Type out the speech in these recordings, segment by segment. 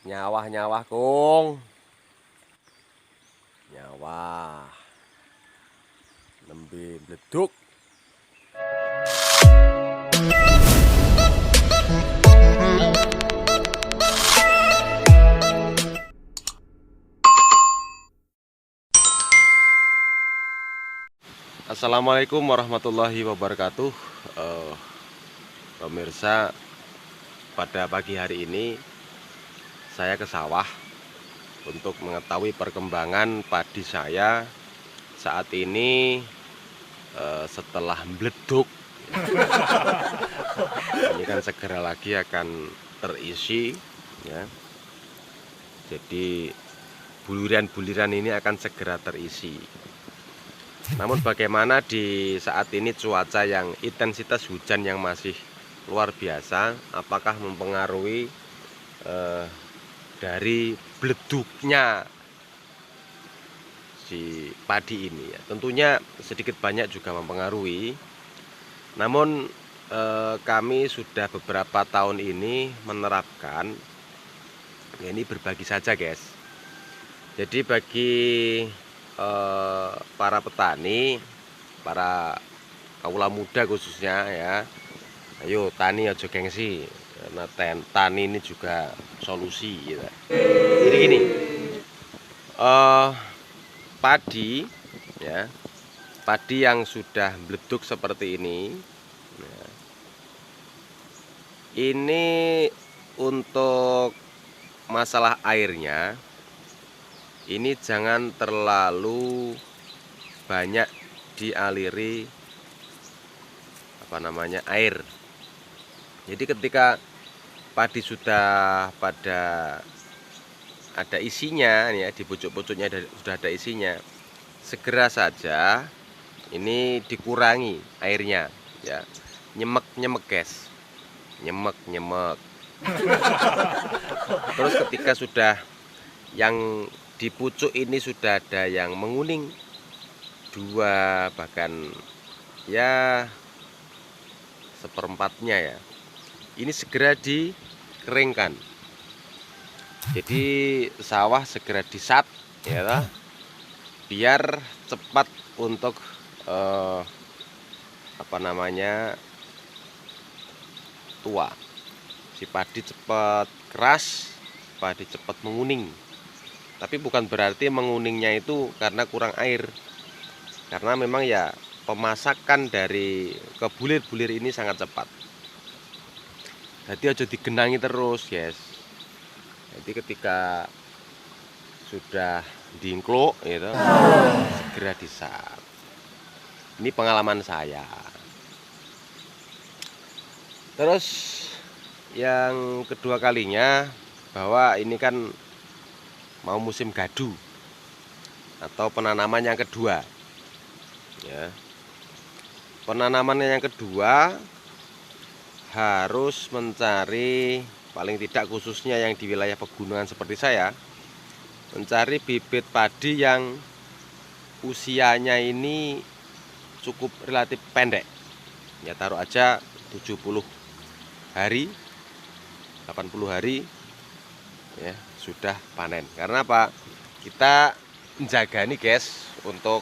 Nyawah kung. Nyawah. Nembe bleduk. Assalamualaikum warahmatullahi wabarakatuh. Pemirsa, pada pagi hari ini saya ke sawah untuk mengetahui perkembangan padi saya saat ini. Setelah meleduk, ini kan segera lagi akan terisi ya. Jadi buliran-buliran ini akan segera terisi. Namun bagaimana di saat ini cuaca yang intensitas hujan yang masih luar biasa, apakah mempengaruhi dari beleduknya si padi ini ya? Tentunya sedikit banyak juga mempengaruhi. Namun kami sudah beberapa tahun ini menerapkan ya, ini berbagi saja guys. Jadi bagi para petani, para kaula muda khususnya ya, ayo tani aja gengsi, karena tani ini juga solusi gitu. Jadi gini, padi ya, padi yang sudah meleduk seperti ini ya, ini untuk masalah airnya ini jangan terlalu banyak dialiri air. Jadi ketika padi sudah pada ada isinya ya, di pucuk-pucuknya sudah ada isinya, segera saja ini dikurangi airnya ya. Nyemek guys, nyemek. Terus ketika sudah yang di pucuk ini sudah ada yang menguning, 2 bahkan ya 1/4-nya ya, ini segera dikeringkan. Jadi sawah segera disat ya, biar cepat untuk tua. Si padi cepat keras, padi cepat menguning. Tapi bukan berarti menguningnya itu karena kurang air, karena memang ya pemasakan dari kebulir-bulir ini sangat cepat. Jadi aja digenangi terus guys. Jadi ketika sudah diingkluk gitu, segera disat. Ini pengalaman saya. Terus yang kedua kalinya, bahwa ini kan mau musim gadu atau penanaman yang kedua ya. Penanaman yang kedua harus mencari, paling tidak khususnya yang di wilayah pegunungan seperti saya, mencari bibit padi yang usianya ini cukup relatif pendek ya, taruh aja 70 hari 80 hari ya, sudah panen. Karena apa? Kita menjaga nih guys untuk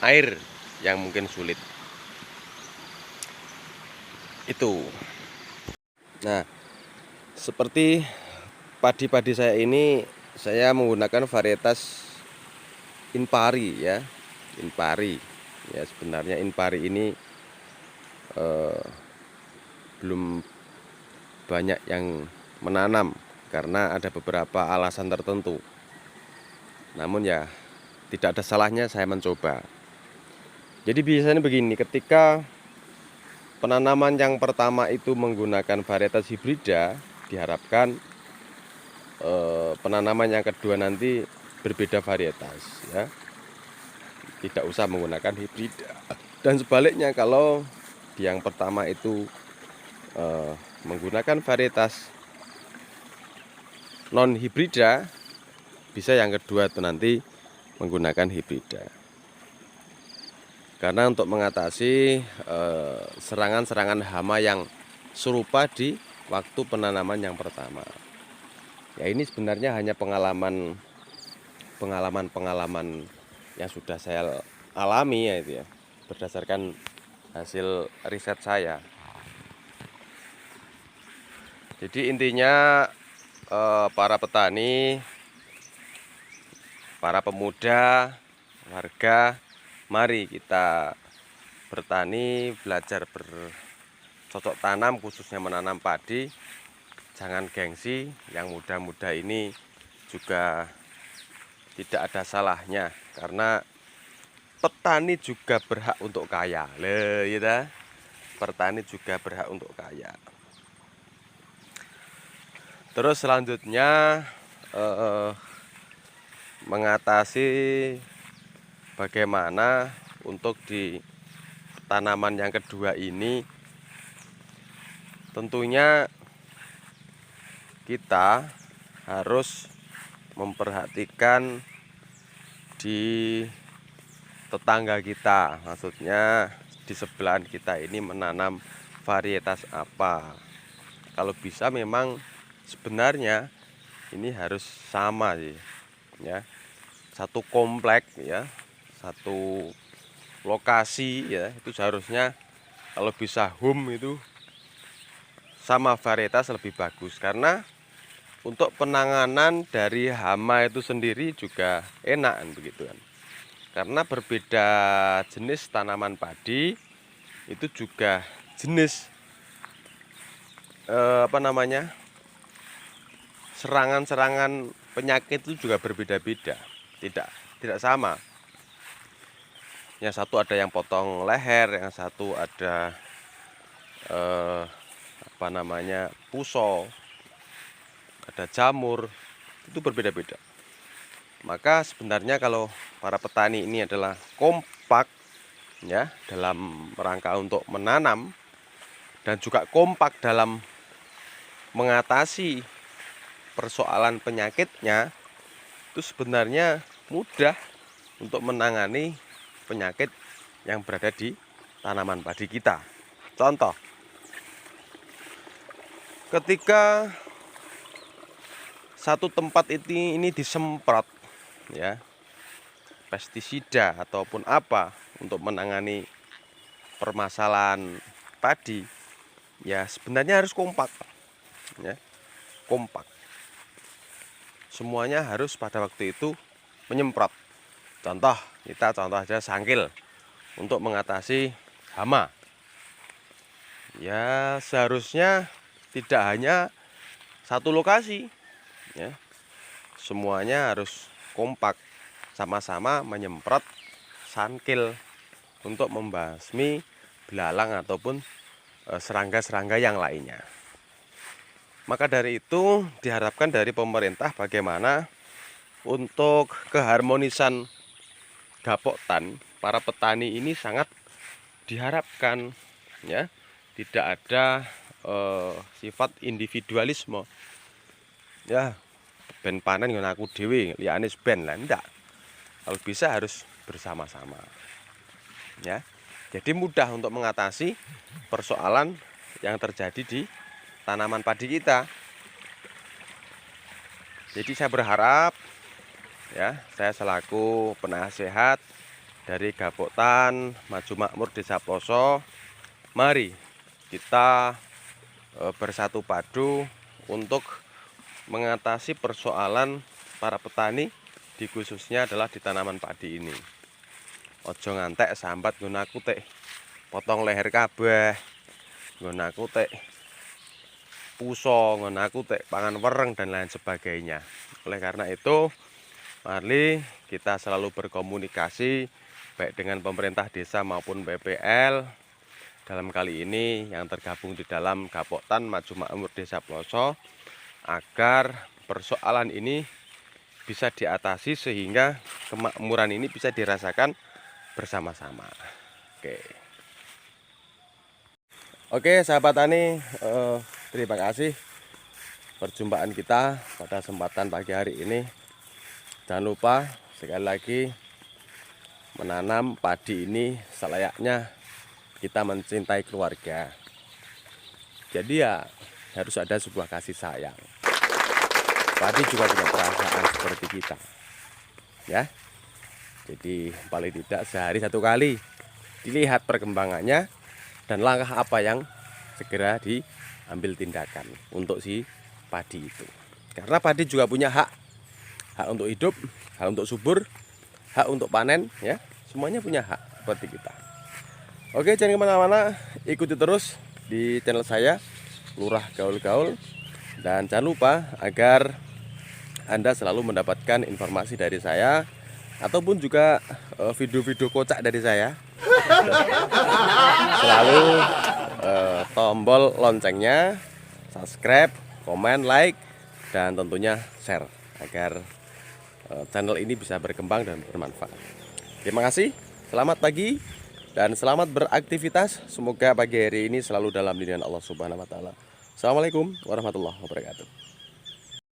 air yang mungkin sulit itu. Nah, seperti padi-padi saya ini, saya menggunakan varietas Inpari ya. Inpari ya, sebenarnya Inpari ini belum banyak yang menanam karena ada beberapa alasan tertentu. Namun ya tidak ada salahnya saya mencoba. Jadi biasanya begini, ketika penanaman yang pertama itu menggunakan varietas hibrida, diharapkan penanaman yang kedua nanti berbeda varietas ya, tidak usah menggunakan hibrida. Dan sebaliknya, kalau yang pertama itu menggunakan varietas non hibrida, bisa yang kedua itu nanti menggunakan hibrida. Karena untuk mengatasi serangan-serangan hama yang serupa di waktu penanaman yang pertama. Ya ini sebenarnya hanya pengalaman yang sudah saya alami ya itu ya, berdasarkan hasil riset saya. Jadi intinya para petani, para pemuda, warga, mari kita bertani, belajar bercocok tanam, khususnya menanam padi. Jangan gengsi, yang muda-muda ini juga tidak ada salahnya, karena petani juga berhak untuk kaya. Ya, petani juga berhak untuk kaya. Terus selanjutnya mengatasi bagaimana untuk di tanaman yang kedua ini. Tentunya kita harus memperhatikan di tetangga kita, maksudnya di sebelahan kita ini menanam varietas apa. Kalau bisa memang sebenarnya ini harus sama sih ya, satu komplek ya, satu lokasi ya, itu seharusnya kalau bisa home itu sama varietas lebih bagus, karena untuk penanganan dari hama itu sendiri juga enak kan, begitu kan. Karena berbeda jenis tanaman padi itu juga jenis serangan-serangan penyakit itu juga berbeda-beda, tidak sama. Yang satu ada yang potong leher, yang satu ada puso, ada jamur, itu berbeda-beda. Maka sebenarnya kalau para petani ini adalah kompak ya dalam rangka untuk menanam, dan juga kompak dalam mengatasi persoalan penyakitnya, itu sebenarnya mudah untuk menangani penyakit yang berada di tanaman padi kita. Contoh, ketika satu tempat ini disemprot ya pestisida ataupun apa untuk menangani permasalahan padi, ya sebenarnya harus kompak ya, kompak. Semuanya harus pada waktu itu menyemprot. Contoh aja sangkil untuk mengatasi hama. Ya seharusnya tidak hanya satu lokasi ya, semuanya harus kompak, sama-sama menyemprot sangkil untuk membasmi belalang ataupun serangga-serangga yang lainnya. Maka dari itu diharapkan dari pemerintah bagaimana untuk keharmonisan gapoktan para petani ini sangat diharapkan ya, tidak ada sifat individualisme ya, ben panen nggon aku dhewe liyane ben lah, ndak. Kalau bisa harus bersama-sama ya. Jadi mudah untuk mengatasi persoalan yang terjadi di tanaman padi kita. Jadi saya berharap ya, saya selaku penasehat dari Gapoktan Maju Makmur Desa Ploso, mari kita bersatu padu untuk mengatasi persoalan para petani, di khususnya adalah di tanaman padi ini. Ojo ngantek sambat nggunaku tek potong leher kabeh, nggunaku tek puso, nggunaku tek pangan wereng dan lain sebagainya. Oleh karena itu, mari kita selalu berkomunikasi baik dengan pemerintah desa maupun PPL, dalam kali ini yang tergabung di dalam Gapoktan Maju Makmur Desa Ploso, agar persoalan ini bisa diatasi sehingga kemakmuran ini bisa dirasakan bersama-sama. Oke sahabat tani, terima kasih perjumpaan kita pada kesempatan pagi hari ini. Jangan lupa sekali lagi menanam padi ini selayaknya kita mencintai keluarga. Jadi ya harus ada sebuah kasih sayang. Padi juga punya perasaan seperti kita, ya. Jadi paling tidak sehari 1 kali dilihat perkembangannya dan langkah apa yang segera diambil tindakan untuk si padi itu. Karena padi juga punya hak untuk hidup, hak untuk subur, hak untuk panen, ya. Semuanya punya hak seperti kita. Oke, jangan kemana-mana, ikuti terus di channel saya Lurah Gaul Gaul, dan jangan lupa agar Anda selalu mendapatkan informasi dari saya ataupun juga video-video kocak dari saya. Selalu tombol loncengnya, subscribe, komen, like, dan tentunya share agar channel ini bisa berkembang dan bermanfaat. Terima kasih, selamat pagi dan selamat beraktivitas. Semoga pagi hari ini selalu dalam lindungan Allah Subhanahu wa taala. Assalamualaikum warahmatullahi wabarakatuh.